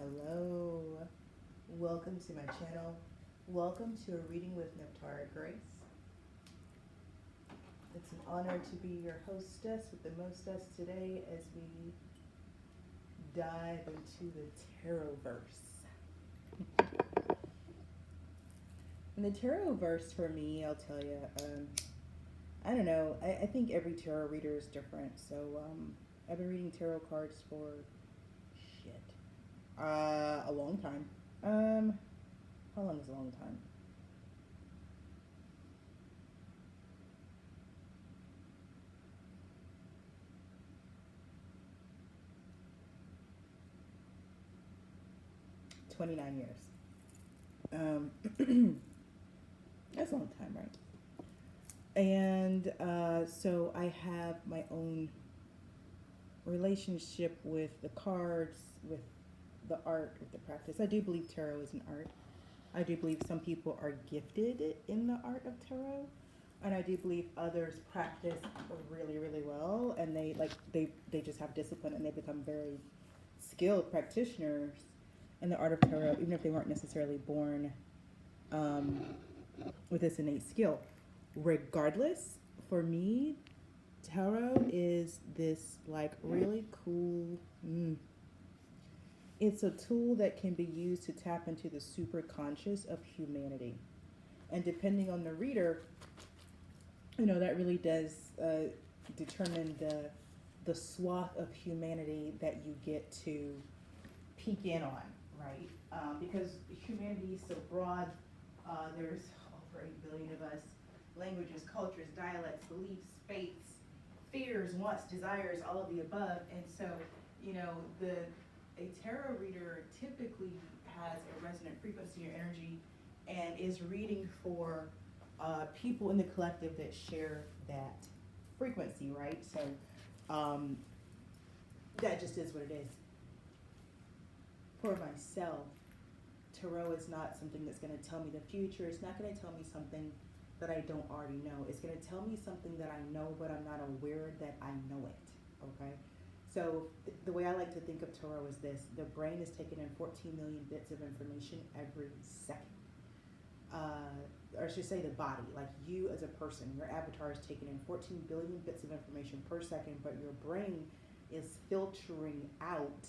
Hello. Welcome to my channel. Welcome to a reading with Nephtara Grace. It's an honor to be your hostess with the mostess today as we dive into the Tarot-verse. And the Tarot-verse for me, I'll tell you, I don't know. I think every tarot reader is different. So I've been reading tarot cards for a long time. How long is a long time? $29 years. That's a long time, right? And so I have my own relationship with the cards, with the art, with the practice. I do believe tarot is an art. I do believe some people are gifted in the art of tarot, and I do believe others practice really, really well, and they just have discipline and they become very skilled practitioners in the art of tarot, even if they weren't necessarily born with this innate skill. Regardless, for me, tarot is this like really cool. It's a tool that can be used to tap into the superconscious of humanity. And depending on the reader, that really does determine the swath of humanity that you get to peek in on, right? Because humanity is so broad. There's over 8 billion of us. Languages, cultures, dialects, beliefs, faiths, fears, wants, desires, all of the above. And so, a tarot reader typically has a resonant frequency or energy and is reading for people in the collective that share that frequency, right? So that just is what it is. For myself, tarot is not something that's going to tell me the future. It's not going to tell me something that I don't already know. It's going to tell me something that I know, but I'm not aware that I know it, okay? So the way I like to think of tarot is this. The brain is taking in 14 million bits of information every second. Or I should say the body, like you as a person, your avatar is taking in 14 billion bits of information per second, but your brain is filtering out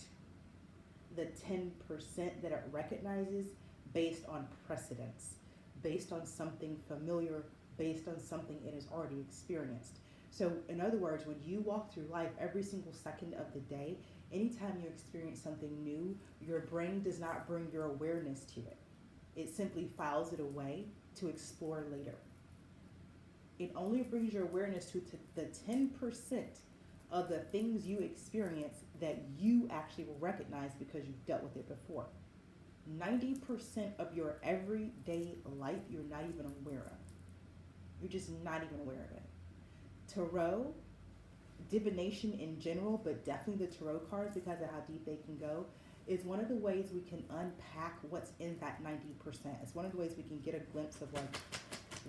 the 10% that it recognizes based on precedence, based on something familiar, based on something it has already experienced. So in other words, when you walk through life every single second of the day, anytime you experience something new, your brain does not bring your awareness to it. It simply files it away to explore later. It only brings your awareness to the 10% of the things you experience that you actually will recognize because you've dealt with it before. 90% of your everyday life you're not even aware of. You're just not even aware of it. Tarot, divination in general, but definitely the tarot cards because of how deep they can go, is one of the ways we can unpack what's in that 90%. It's one of the ways we can get a glimpse of like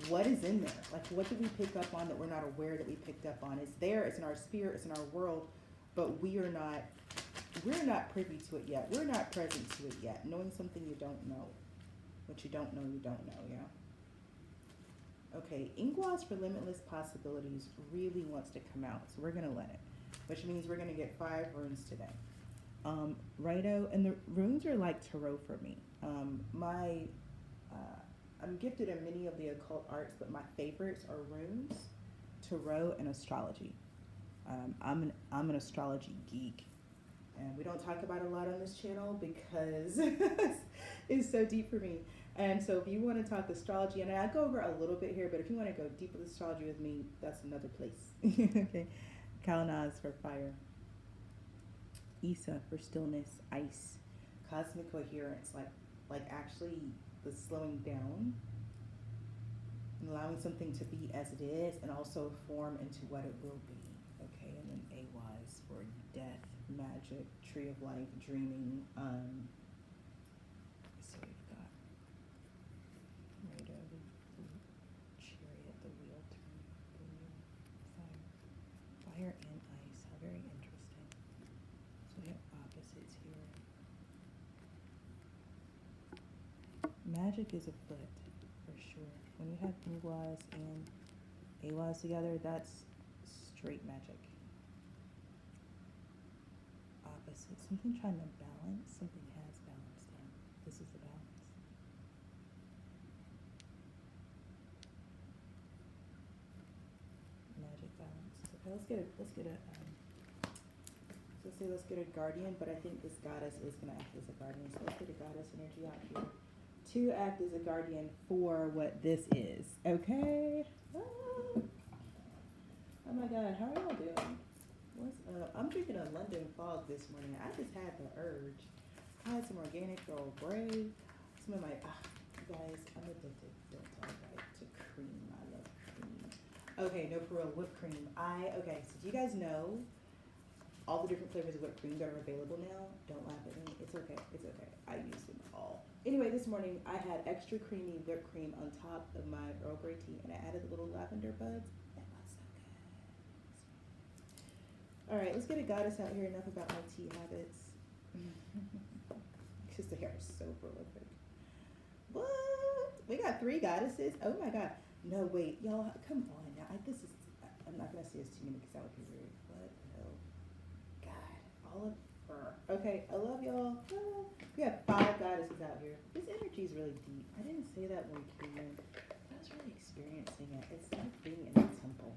what is in there. Like what did we pick up on that we're not aware that we picked up on? It's there, it's in our spirit, it's in our world, but we're not privy to it yet. We're not present to it yet. Knowing something you don't know. What you don't know, yeah? Okay, Ingwas for Limitless Possibilities really wants to come out, so we're going to let it. Which means we're going to get 5 runes today. Righto, and the runes are like tarot for me. I'm gifted in many of the occult arts, but my favorites are runes, tarot, and astrology. I'm an astrology geek. And we don't talk about it a lot on this channel because it's so deep for me. And so if you want to talk astrology, and I go over a little bit here, but if you want to go deep with astrology with me, that's another place. Okay. Kalnaz for fire. Isa for stillness, ice. Cosmic coherence, like actually the slowing down and allowing something to be as it is and also form into what it will be. Okay, and then Awaz for death, magic, tree of life, dreaming. So we've got Rado, the chariot, the wheel turn, fire and ice. How very interesting. So we have opposites here. magic is afoot, for sure. When you have Mugwas and Awas together, that's straight magic. Opposite. Something trying to balance, something has balanced them. This is the balance. Magic balance. Okay, let's get a guardian, but I think this goddess is going to act as a guardian. So let's get a goddess energy out here to act as a guardian for what this is. Okay? Oh my God, how are y'all doing? What's up? I'm drinking a London Fog this morning. I just had the urge. I had some organic Earl Grey. Some of my, guys, I'm addicted to cream. I love cream. Okay, no, for real, whipped cream. Okay, so do you guys know all the different flavors of whipped cream that are available now? Don't laugh at me. It's okay. I use them all. Anyway, this morning I had extra creamy whipped cream on top of my Earl Grey tea, and I added the little lavender buds. It was so good. All right, let's get a goddess out here. Enough about my tea habits. Because the hair is so prolific. What? We got 3 goddesses? Oh my God. No, wait, y'all, come on now. I'm not gonna say it's too many because that would be rude. What the hell? God, all of her. Okay, I love y'all. We have 5 goddesses out here. This energy is really deep. I didn't say that when we came in. I was really experiencing it. It's like being in a temple.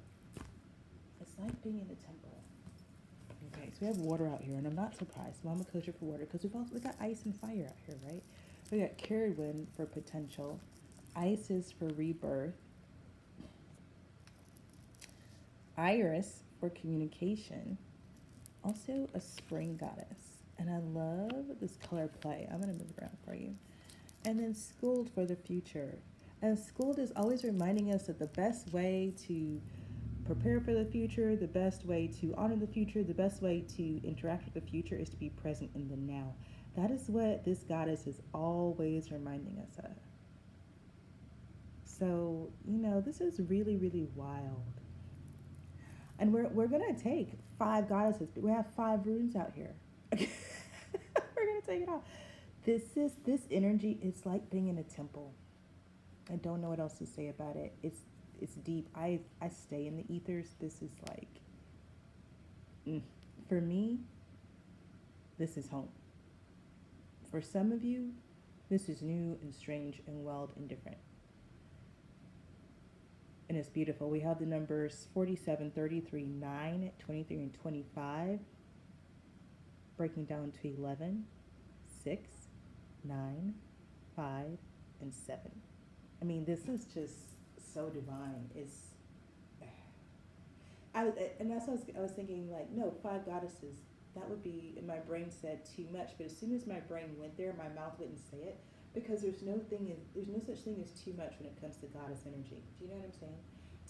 Okay, so we have water out here, and I'm not surprised. Mama kosher for water, because we got ice and fire out here, right? We got Carried for potential. Ice is for rebirth. Iris for communication. Also a spring goddess. And I love this color play. I'm going to move around for you. And then Schooled for the future. And Schooled is always reminding us that the best way to prepare for the future, the best way to honor the future, the best way to interact with the future is to be present in the now. That is what this goddess is always reminding us of. So, this is really, really wild. And we're going to take 5 goddesses. We have 5 runes out here. We're going to take it all. This energy is like being in a temple. I don't know what else to say about it. It's deep. I stay in the ethers. This is like, for me, this is home. For some of you, this is new and strange and wild and different. And it's beautiful. We have the numbers 47, 33, 9, 23, and 25, breaking down to 11, 6, 9, 5, and 7. I mean, this is just so divine. And that's what I was thinking, like, no, 5 goddesses. That would be, and my brain said too much, but as soon as my brain went there, my mouth wouldn't say it, because there's no such thing as too much when it comes to goddess energy. Do you know what I'm saying?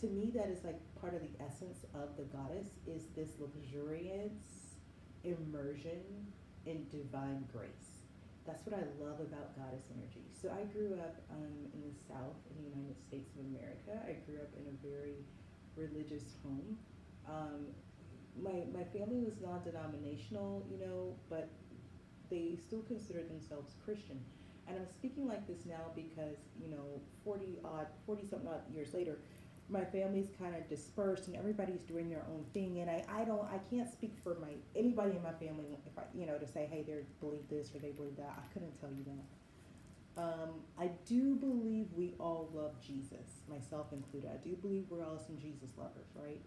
To me, that is like part of the essence of the goddess, is this luxuriance, immersion in divine grace. That's what I love about goddess energy. So I grew up in the South, in the United States of America. I grew up in a very religious home. My family was non-denominational, but they still considered themselves Christian. And I'm speaking like this now because, 40-something odd years later, my family's kind of dispersed and everybody's doing their own thing. And I can't speak for anybody in my family, if to say, hey, they believe this or they believe that. I couldn't tell you that. I do believe we all love Jesus, myself included. I do believe we're all some Jesus lovers, right?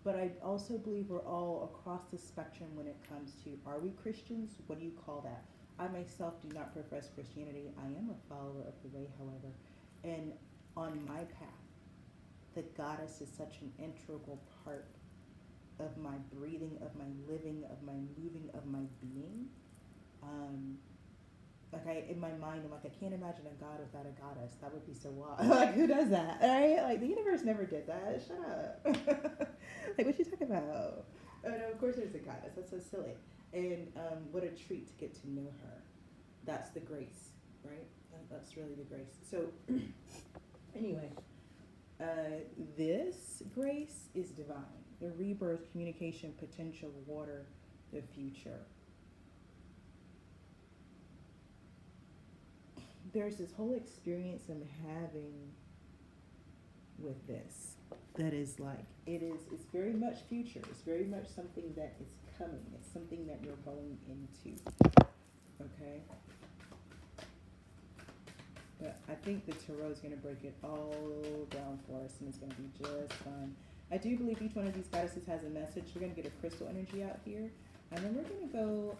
But I also believe we're all across the spectrum when it comes to, are we Christians? What do you call that? I myself do not profess Christianity. I am a follower of the way, however. And on my path, the goddess is such an integral part of my breathing, of my living, of my moving, of my being. In my mind, I'm like, I can't imagine a god without a goddess. That would be so wild. Like, who does that? Right? Like, the universe never did that. Shut up. Like, what you talking about? Oh, no, of course there's a goddess. That's so silly. And what a treat to get to know her. That's the grace, right? That's really the grace. So, anyway, this grace is divine. The rebirth, communication, potential, water, the future. there's this whole experience I'm having with this that is like, it's very much future. It's very much something that is coming. It's something that you're going into. Okay? But I think the tarot is going to break it all down for us, and it's going to be just fun. I do believe each one of these goddesses has a message. We're going to get a crystal energy out here. And then we're going to go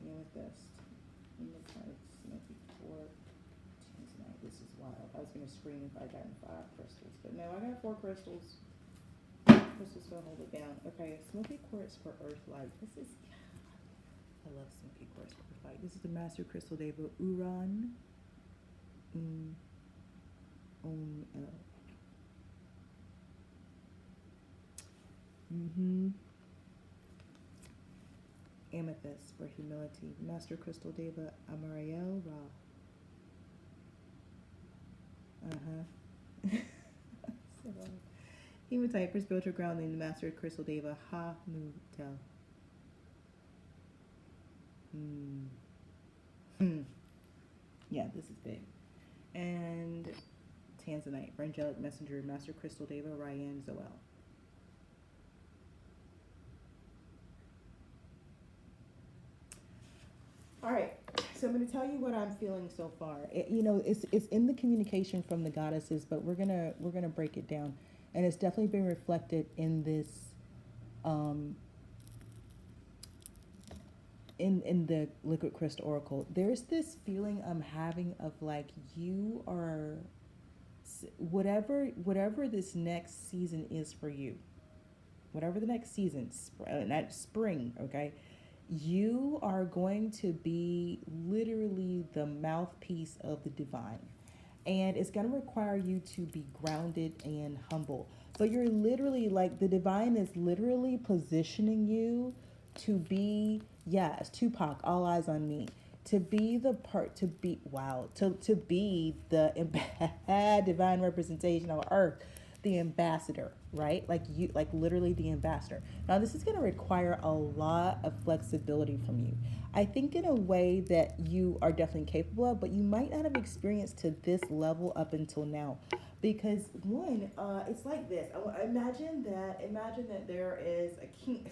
with this. This is wild. I was going to scream if I got 5 crystals. But no, I got 4 crystals. Crystals will hold it down. Okay, smoky quartz for earth light. This is... I love smoky quartz for earth light. This is the Master Crystal Deva Uran. Amethyst for humility. Master Crystal Deva Amariel Ra. So, hematite for spiritual grounding. The Master Crystal Deva Ha Mutel. Yeah, this is big. And Tanzanite for angelic messenger. Master Crystal Deva Ryan Zoel. All right, so I'm going to tell you what I'm feeling so far. It's in the communication from the goddesses, but we're gonna break it down, and it's definitely been reflected in this, in the liquid crystal oracle. There's this feeling I'm having of like you are, whatever this next season is for you, whatever the next season, not spring, okay. You are going to be literally the mouthpiece of the divine. And it's going to require you to be grounded and humble. But you're literally, like, the divine is literally positioning you to be, yes, Tupac, all eyes on me. To be the to be the divine representation of earth. The ambassador, right? Like literally the ambassador. Now this is going to require a lot of flexibility from you. I think in a way that you are definitely capable of, but you might not have experienced to this level up until now. Because one, it's like this. Imagine that there is a king.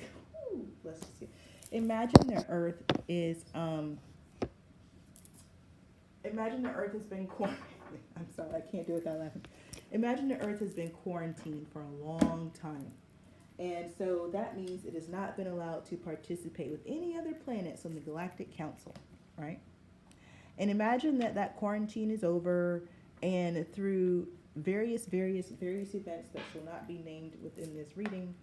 Let's just see. Imagine the earth is imagine the earth has been quarantined. I'm sorry, I can't do it without laughing. Imagine the earth has been quarantined for a long time. And so that means it has not been allowed to participate with any other planets on the Galactic Council, right? And imagine that quarantine is over, and through various events that shall not be named within this reading,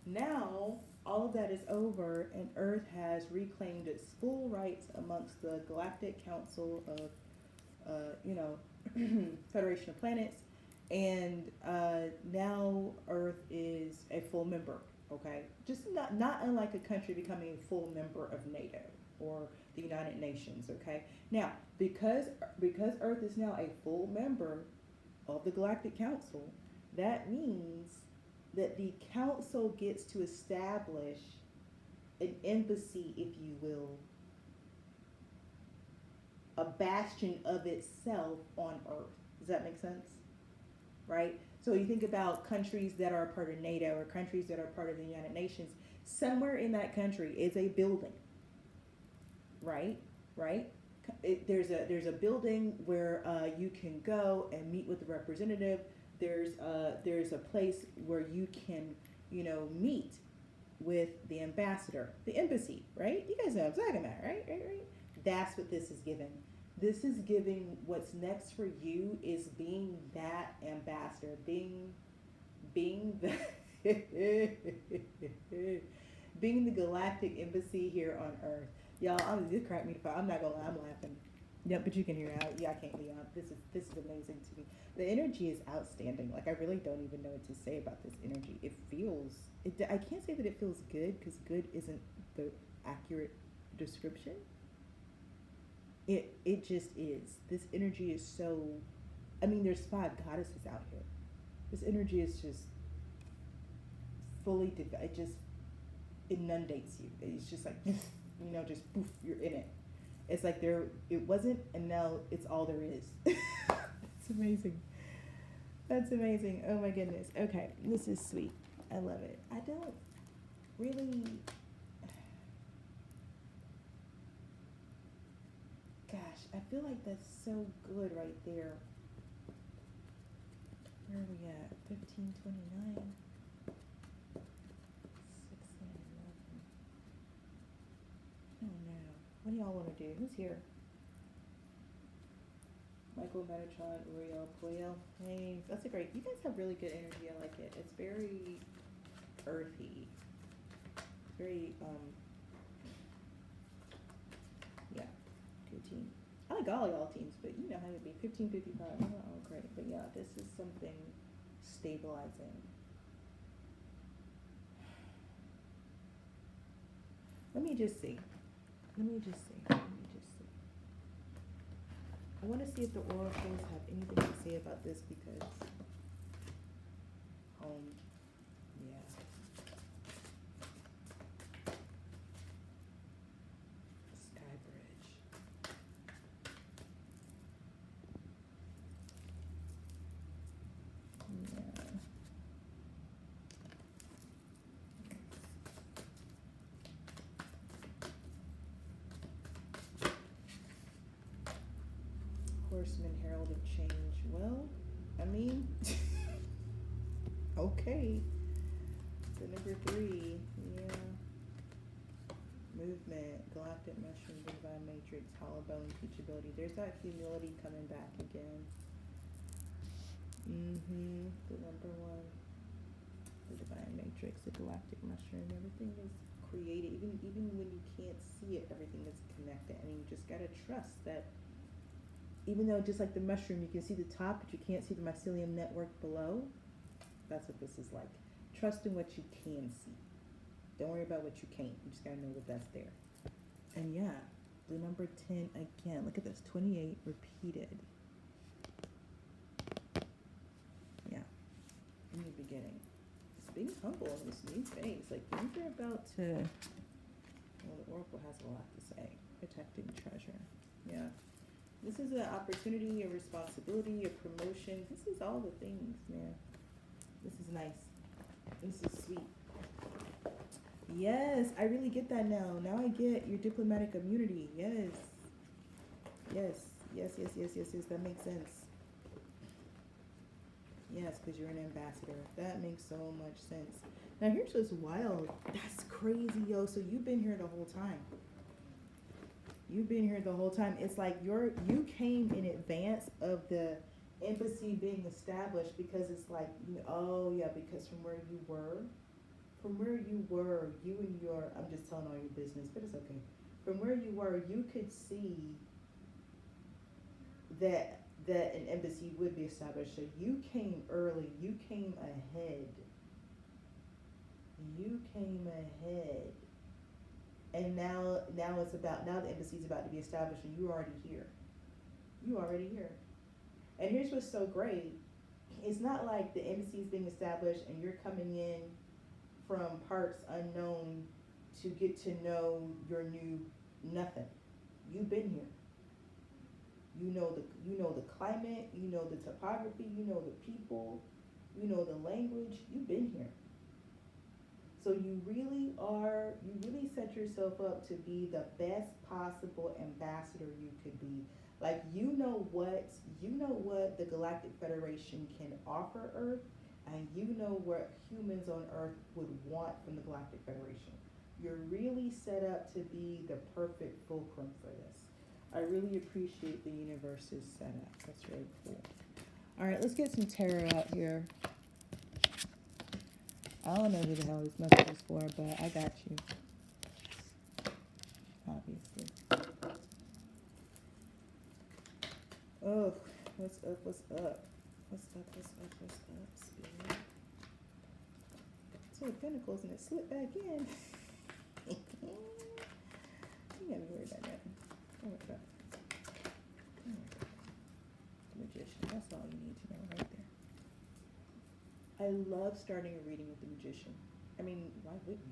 now all of that is over, and Earth has reclaimed its full rights amongst the Galactic Council of, Federation of Planets. And now Earth is a full member, okay? Just not unlike a country becoming a full member of NATO or the United Nations, okay? Now, because Earth is now a full member of the Galactic Council, that means that the council gets to establish an embassy, if you will, a bastion of itself on Earth. Does that make sense? Right? So you think about countries that are a part of NATO or countries that are part of the United Nations, somewhere in that country is a building, right? There's a building where you can go and meet with the representative. There's a place where you can, meet with the ambassador, the embassy, right? You guys know what I'm talking about, right? That's what this is giving. This is giving what's next for you is being that ambassador, being the being the galactic embassy here on Earth. Y'all, this cracked me. I'm not gonna lie, I'm laughing. Yeah, but you can hear it. I can't be on. This is amazing to me. The energy is outstanding. Like, I really don't even know what to say about this energy. I can't say that it feels good, because good isn't the accurate description. It just is. This energy is so, there's 5 goddesses out here. This energy is just fully, it just inundates you. It's just like, just poof, you're in it. It's like it wasn't, and now it's all there is. It's amazing. That's amazing. Oh my goodness. Okay, this is sweet. I love it. I don't really. Gosh, I feel like that's so good right there. Where are we at? 1529. 1611. Oh no. What do y'all want to do? Who's here? Michael, Metatron, Uriel, Poel. Hey, that's a great. You guys have really good energy. I like it. It's very earthy. Very yeah, good team. I like all y'all teams, but you know how it be. 1555. Oh, great. But yeah, this is something stabilizing. Let me just see. I want to see if the oracles have anything to say about this because home, yeah. Sky Bridge. Yeah. Horseman, Herald of Change. Well, I mean, okay. The number 3, yeah. Movement, galactic mushroom, divine matrix, hollow bone, teachability. There's that humility coming back again. The number 1, the divine matrix, the galactic mushroom. Everything is created, even when you can't see it, everything is connected, and you just gotta trust that. Even though just like the mushroom, you can see the top, but you can't see the mycelium network below. That's what this is like. Trust in what you can see. Don't worry about what you can't. You just gotta know that that's there. And yeah, the number 10 again. Look at this, 28 repeated. Yeah, in the beginning. Just being humble in this new phase. Like things are about to. Well, the oracle has a lot to say. Protecting treasure. Yeah. This is an opportunity, a responsibility, a promotion. This is all the things, man. This is nice. This is sweet. Yes, I really get that now. Now I get your diplomatic immunity. Yes. Yes. That makes sense. Yes, because you're an ambassador. That makes so much sense. Now here's what's wild. That's crazy, yo. So you've been here the whole time. You've been here the whole time. It's like you came in advance of the embassy being established because it's like, oh yeah, because from where you were, you and your, I'm just telling all your business, but it's okay. From where you were, you could see that an embassy would be established. So you came early, you came ahead. And now it's about, now the embassy's about to be established and you're already here. And here's what's so great. It's not like the embassy is being established and you're coming in from parts unknown to get to know your new nothing. You've been here. You know the climate, you know the topography, you know the people, you know the language. You've been here. So you really set yourself up to be the best possible ambassador you could be. Like you know what the Galactic Federation can offer Earth, and you know what humans on Earth would want from the Galactic Federation. You're really set up to be the perfect fulcrum for this. I really appreciate the universe's setup. That's really cool. All right, let's get some tarot out here. I don't know who the hell this message is for, but I got you. Obviously. Oh, what's up? Spirit? Two of Pentacles and it slipped back in. You gotta be worried about that. Oh my God. Magician. That's all you need to know right there. I love starting a reading with the Magician. I mean, why wouldn't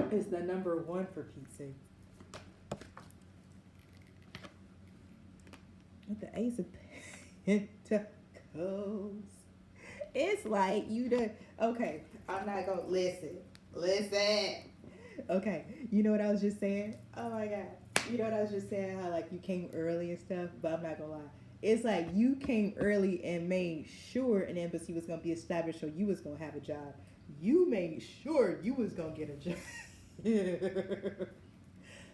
you? It's the number 1 for Pete's sake. With the Ace of Pentacles. It's like okay, I'm not gonna listen. Okay, you know what I was just saying? Oh my God. You know what I was just saying? How like you came early and stuff, but I'm not gonna lie. It's like you came early and made sure an embassy was gonna be established, so you was gonna have a job. You made sure you was gonna get a job.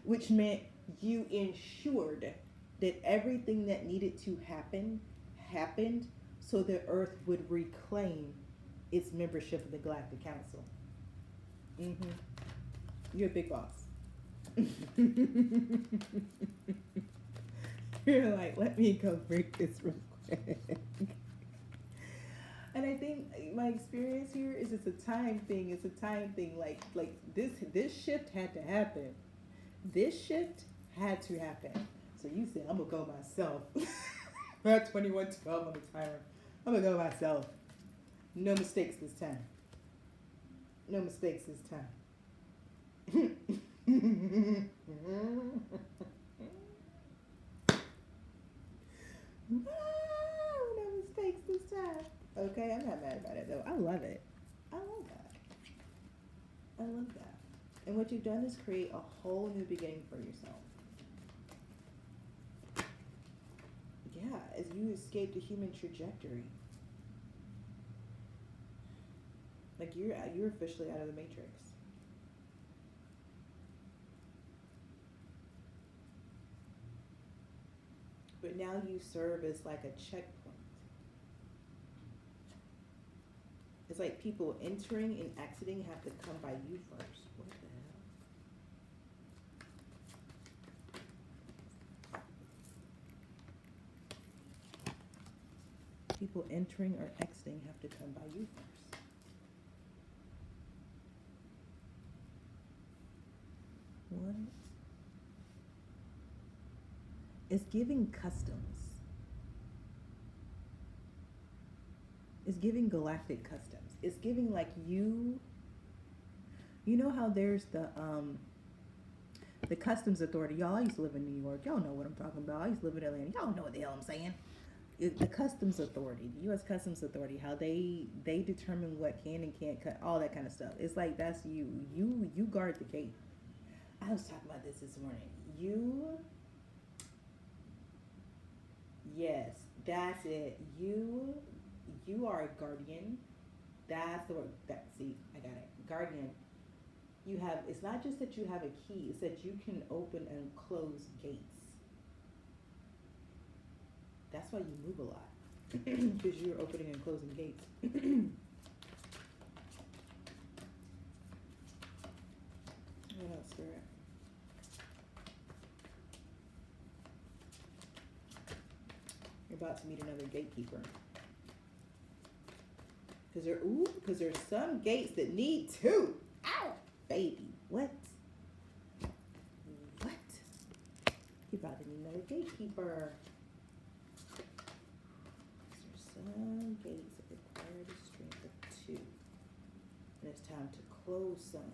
Which meant you ensured that everything that needed to happen happened so the earth would reclaim its membership of the Galactic Council. Mm-hmm. You're a big boss. You're like, let me go break this real quick. And I think my experience here is it's a time thing. It's a time thing. Like this shift had to happen. This shift had to happen. So you said, I'm gonna go myself. At 2112 on the timer. I'm gonna go myself. No mistakes this time. No mistakes this time. No mistakes this time. Okay, I'm not mad about it though. I love it. I love that. I love that. And what you've done is create a whole new beginning for yourself. Yeah, as you escape the human trajectory. Like you're officially out of the matrix. But now you serve as like a checkpoint. It's like people entering and exiting have to come by you first. What the hell? People entering or exiting have to come by you first. What? It's giving customs. It's giving galactic customs. It's giving like you know how there's the customs authority. Y'all, I used to live in New York. Y'all know what I'm talking about. I used to live in Atlanta. Y'all know what the hell I'm saying. The customs authority, the U.S. Customs Authority, how they determine what can and can't cut, all that kind of stuff. It's like that's you. You guard the gate. I was talking about this morning. Yes, that's it. You are a guardian. That's the word. See, I got it. Guardian. You have. It's not just that you have a key. It's that you can open and close gates. That's why you move a lot, because you're opening and closing gates. What else, Spirit? You're about to meet another gatekeeper. Because there's some gates that need two. Ow, baby. What? You're about to meet another gatekeeper. There's some gates that require the strength of two. And it's time to close some.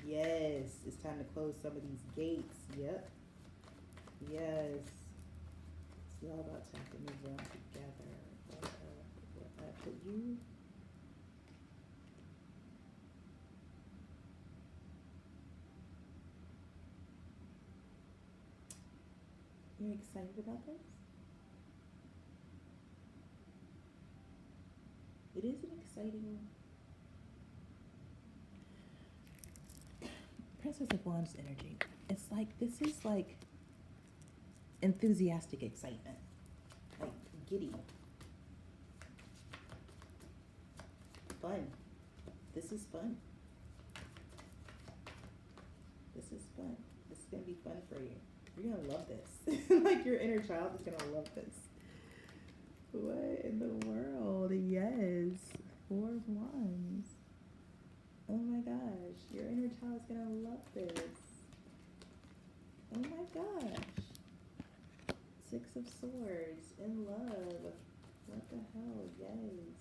Yes, it's time to close some of these gates. Yep. Yes. It's all about time to move on together. But you're excited about this? It is an exciting Princess of Wands energy. It's like, this is like enthusiastic excitement. Like giddy. Fun. This is fun. This is fun. This is going to be fun for you. You're going to love this. Like your inner child is going to love this. What in the world? Yes. 4 of Wands. Oh my gosh. Your inner child is going to love this. Oh my gosh. 6 of Swords. In love. What the hell? Yes.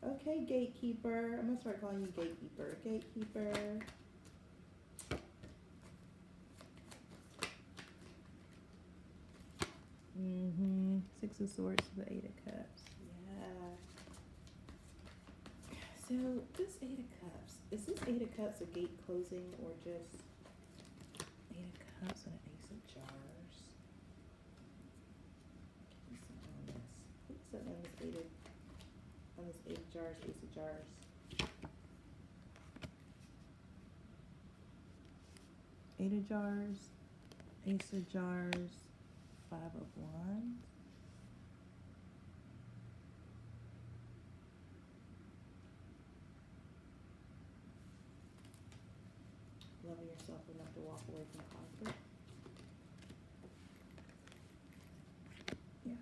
Okay, gatekeeper. I'm going to start calling you gatekeeper. Gatekeeper. Six of Swords to the Eight of Cups. Yeah. So this Eight of Cups, is this Eight of Cups a gate closing or just Eight of Cups and an Ace of Jars? What's up on this? What's up on this Eight of Jars, Ace of Jars? Eight of Jars, Ace of Jars, Five of Wands. Loving yourself enough to walk away from conflict. Yeah.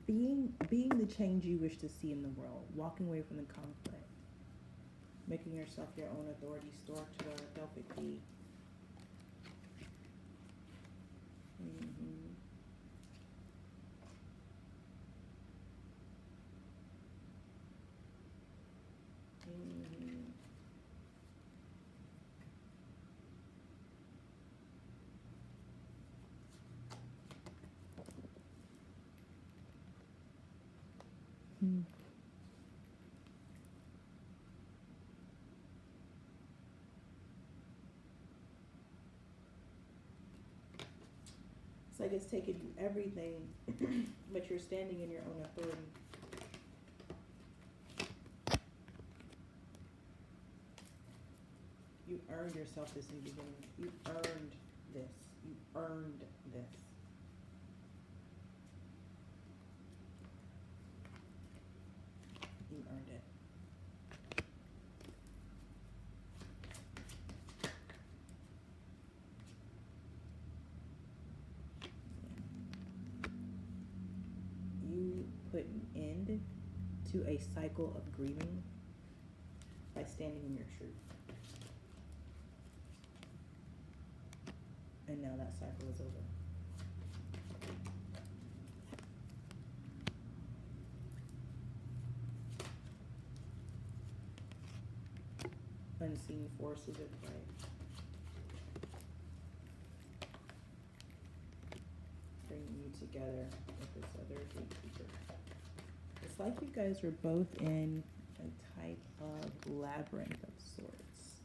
Being the change you wish to see in the world. Walking away from the conflict. Making yourself your own authority. Store to the Delphic key. It's like it's taken you everything, but you're standing in your own authority. You earned yourself this in the beginning. You earned this. You earned this. You earned it. You put an end to a cycle of grieving by standing in your truth. And now that cycle is over. Unseen forces at play. Bringing you together with this other gatekeeper. It's like you guys were both in a type of labyrinth of sorts.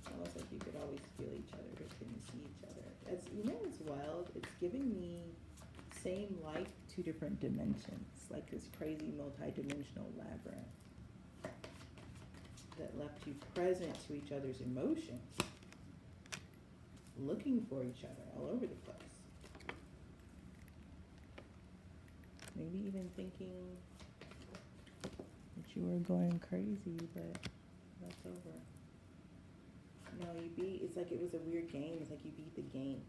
It's almost like you could always feel each other, but couldn't see each other. It's, you know, it's wild. It's giving me same life, two different dimensions, like this crazy multi-dimensional labyrinth that left you present to each other's emotions, looking for each other all over the place. Maybe even thinking that you were going crazy, but that's over. No, it's like it was a weird game. It's like you beat the game.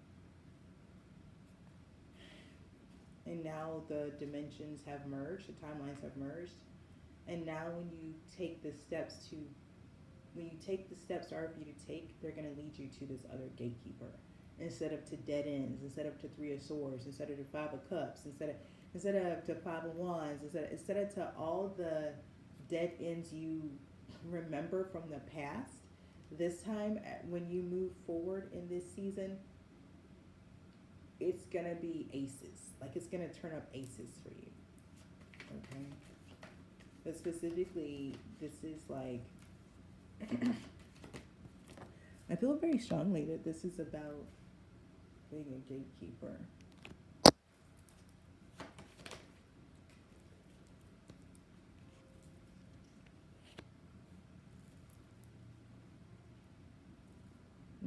And now the dimensions have merged, the timelines have merged. And now when you take the steps are for you to take, they're going to lead you to this other gatekeeper. Instead of to dead ends, instead of to Three of Swords, instead of to Five of Cups, instead of to Five of Wands, instead of to all the dead ends you remember from the past, this time when you move forward in this season, it's going to be aces. Like it's going to turn up aces for you. Okay? But specifically, this is like, I feel very strongly that this is about being a gatekeeper.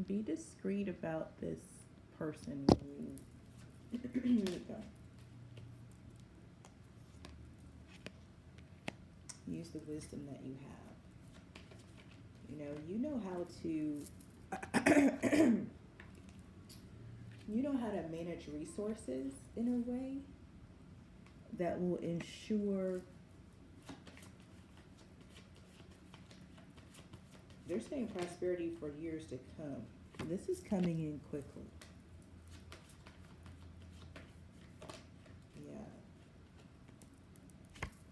Be discreet about this person when you meet them. Use the wisdom that you have. You know how to you know how to manage resources in a way that will ensure. They're saying prosperity for years to come. This is coming in quickly.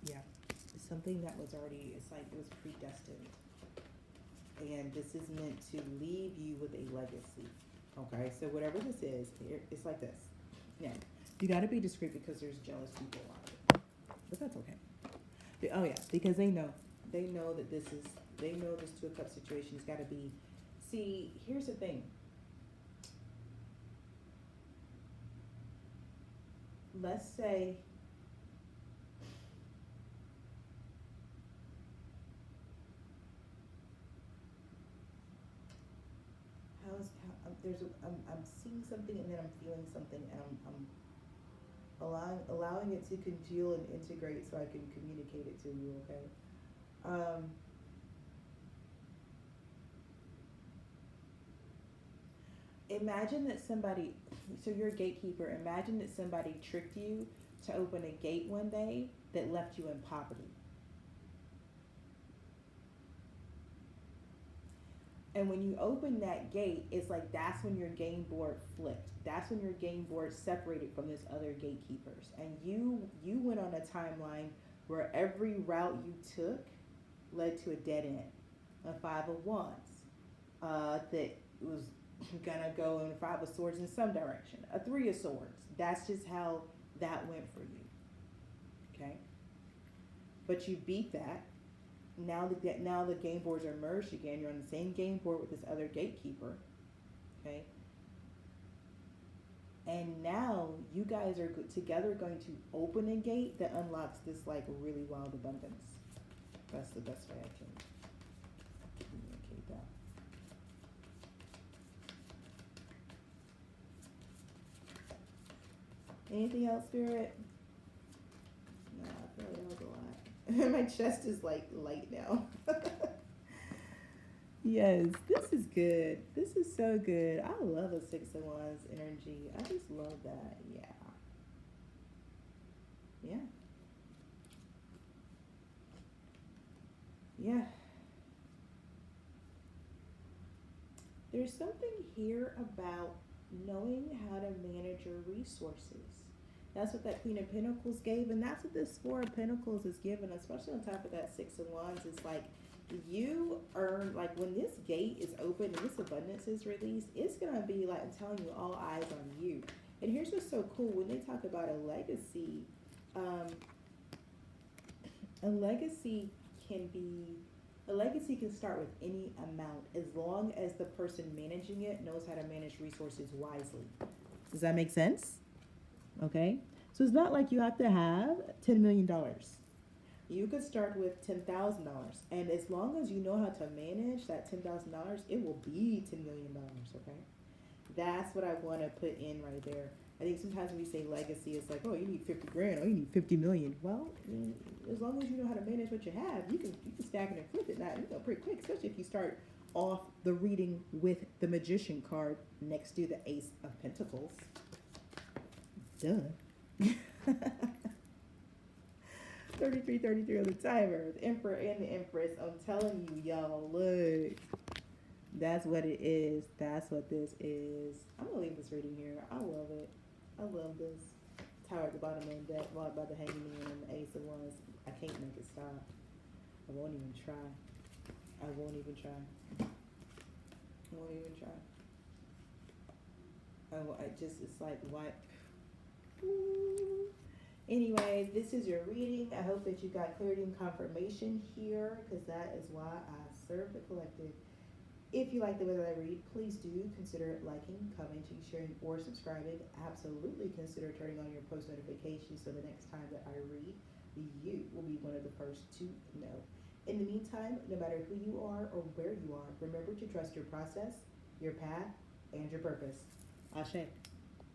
Yeah. It's something that was already, it's like it was predestined. And this is meant to leave you with a legacy. Okay, so whatever this is, it's like this. Yeah, you got to be discreet because there's jealous people out there, but that's okay. Oh yeah, because they know that they know this 2 of Cups situation's got to be. See, here's the thing. Let's say I'm seeing something and then I'm feeling something and I'm allowing it to congeal and integrate so I can communicate it to you. Okay. Um, Imagine that somebody, so you're a gatekeeper. Imagine that somebody tricked you to open a gate one day that left you in poverty. And when you open that gate, it's like that's when your game board flipped. That's when your game board separated from this other gatekeepers. And you went on a timeline where every route you took led to a dead end. A 5 of Wands that was gonna go in 5 of Swords in some direction. A 3 of Swords. That's just how that went for you. Okay? But you beat that. Now the game boards are merged again. You're on the same game board with this other gatekeeper. Okay? And now you guys are together going to open a gate that unlocks this like really wild abundance. That's the best way I can communicate that. Anything else, Spirit? No, I feel like that was a lot. My chest is like light now. Yes, this is good. This is so good. I love a 6 of Wands energy. I just love that. Yeah. Yeah. Yeah. There's something here about knowing how to manage your resources. That's what that Queen of Pentacles gave, and that's what this 4 of Pentacles is giving, especially on top of that 6 of Wands. It's like you earn, like when this gate is open and this abundance is released, it's going to be like, I'm telling you, all eyes on you. And here's what's so cool. When they talk about a legacy can start with any amount as long as the person managing it knows how to manage resources wisely. Does that make sense? Okay. So it's not like you have to have $10 million. You could start with $10,000. And as long as you know how to manage that $10,000, it will be $10 million. Okay. That's what I want to put in right there. I think sometimes when we say legacy, it's like, oh, you need 50 grand, or you need 50 million. Well, as long as you know how to manage what you have, you can stack it and flip it. Now, pretty quick, especially if you start off the reading with the Magician card next to the Ace of Pentacles. Duh. 33 on the timer. The Emperor and the Empress. I'm telling you, y'all, look. That's what it is. That's what this is. I'm going to leave this reading here. I love it. I love this. Tower at the bottom of the deck, followed by the Hanging Man and the Ace of Wands. I can't make it stop. I won't even try. I won't even try. I won't even try. It's like, what? Ooh. Anyway, this is your reading. I hope that you got clarity and confirmation here, because that is why I serve the collective. If you like the way that I read, please do consider liking, commenting, sharing, or subscribing. Absolutely consider turning on your post notifications so the next time that I read, you will be one of the first to know. In the meantime, no matter who you are or where you are, remember to trust your process, your path, and your purpose. Ashe.